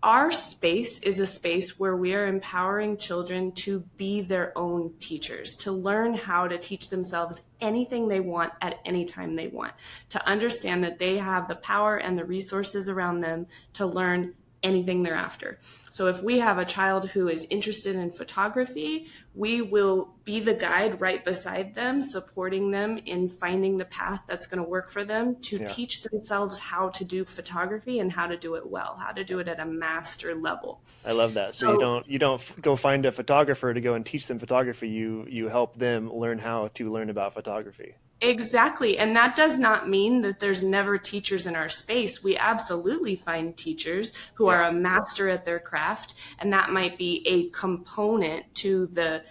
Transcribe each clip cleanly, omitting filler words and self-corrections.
our space is a space where we are empowering children to be their own teachers, to learn how to teach themselves anything they want at any time they want, to understand that they have the power and the resources around them to learn anything they're after. So if we have a child who is interested in photography, we will be the guide right beside them, supporting them in finding the path that's going to work for them to teach themselves how to do photography and how to do it well, how to do it at a master level. I love that. So you don't go find a photographer to go and teach them photography. You help them learn how to learn about photography. Exactly. And that does not mean that there's never teachers in our space. We absolutely find teachers who are a master at their craft, and that might be a component to the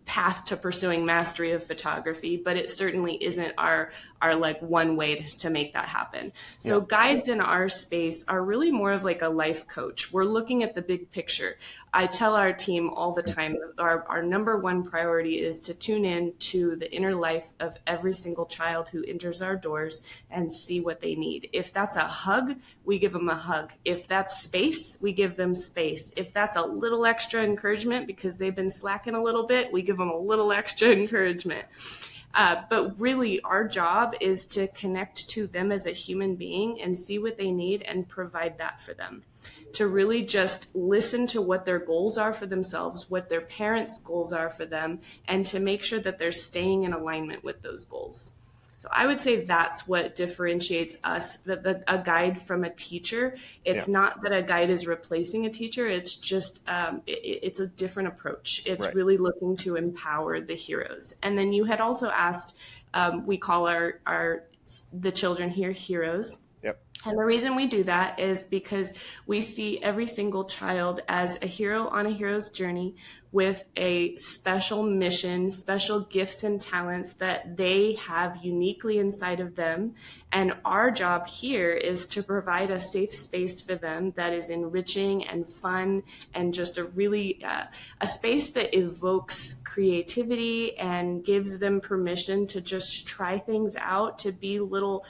path to pursuing mastery of photography, but it certainly isn't our like one way to make that happen. So guides in our space are really more of like a life coach. We're looking at the big picture. I tell our team all the time, our number one priority is to tune in to the inner life of every single child who enters our doors and see what they need. If that's a hug, we give them a hug. If that's space, we give them space. If that's a little extra encouragement because they've been slacking a little bit, we give them a little extra encouragement. But really, our job is to connect to them as a human being and see what they need and provide that for them. To really just listen to what their goals are for themselves, what their parents' goals are for them, and to make sure that they're staying in alignment with those goals. So I would say that's what differentiates us, a guide from a teacher. It's not that a guide is replacing a teacher. It's just, it's a different approach. It's really looking to empower the heroes. And then you had also asked, we call the children here heroes. And the reason we do that is because we see every single child as a hero on a hero's journey with a special mission, special gifts and talents that they have uniquely inside of them. And our job here is to provide a safe space for them that is enriching and fun and just a really a space that evokes creativity and gives them permission to just try things out, to be little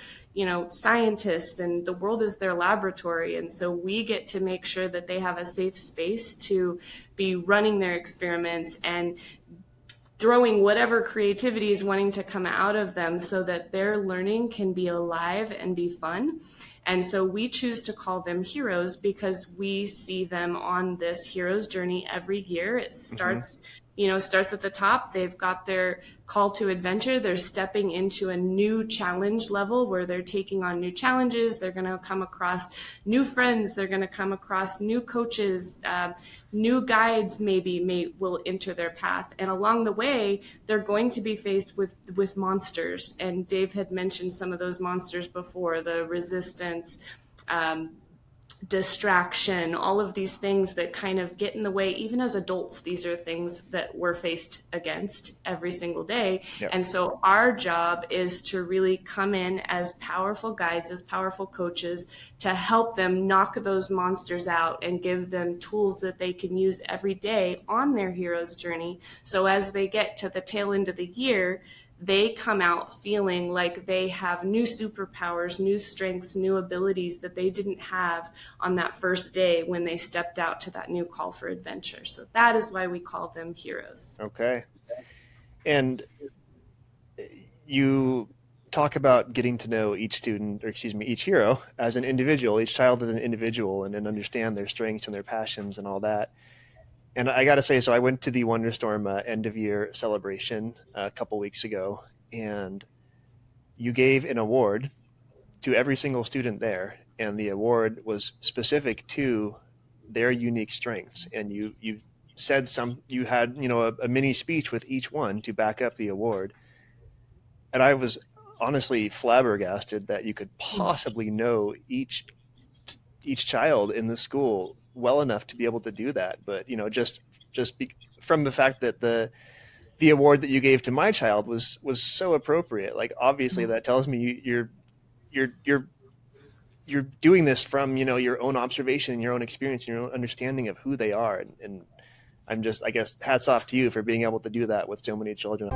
scientists, and the world is their laboratory. And so we get to make sure that they have a safe space to be running their experiments and throwing whatever creativity is wanting to come out of them so that their learning can be alive and be fun. And so we choose to call them heroes because we see them on this hero's journey every year. It starts starts at the top. They've got their call to adventure. They're stepping into a new challenge level where they're taking on new challenges. They're going to come across new friends. They're going to come across new coaches, new guides will enter their path. And along the way, they're going to be faced with monsters. And Dave had mentioned some of those monsters before, the resistance, distraction, all of these things that kind of get in the way. Even as adults, these are things that we're faced against every single day. And so our job is to really come in as powerful guides, as powerful coaches, to help them knock those monsters out and give them tools that they can use every day on their hero's journey. So as they get to the tail end of the year, they come out feeling like they have new superpowers, new strengths, new abilities that they didn't have on that first day when they stepped out to that new call for adventure. So that is why we call them heroes. Okay. And you talk about getting to know each hero as an individual, each child as an individual, and then understand their strengths and their passions and all that. And I got to say, so I went to the Wonderstorm end of year celebration a couple weeks ago, and you gave an award to every single student there. And the award was specific to their unique strengths. And you said you had, a mini speech with each one to back up the award. And I was honestly flabbergasted that you could possibly know each child in the school well enough to be able to do that. But from the fact that the award that you gave to my child was so appropriate, like obviously that tells me you're doing this from your own observation, your own experience, your own understanding of who they are. And I'm just, I guess, hats off to you for being able to do that with so many children.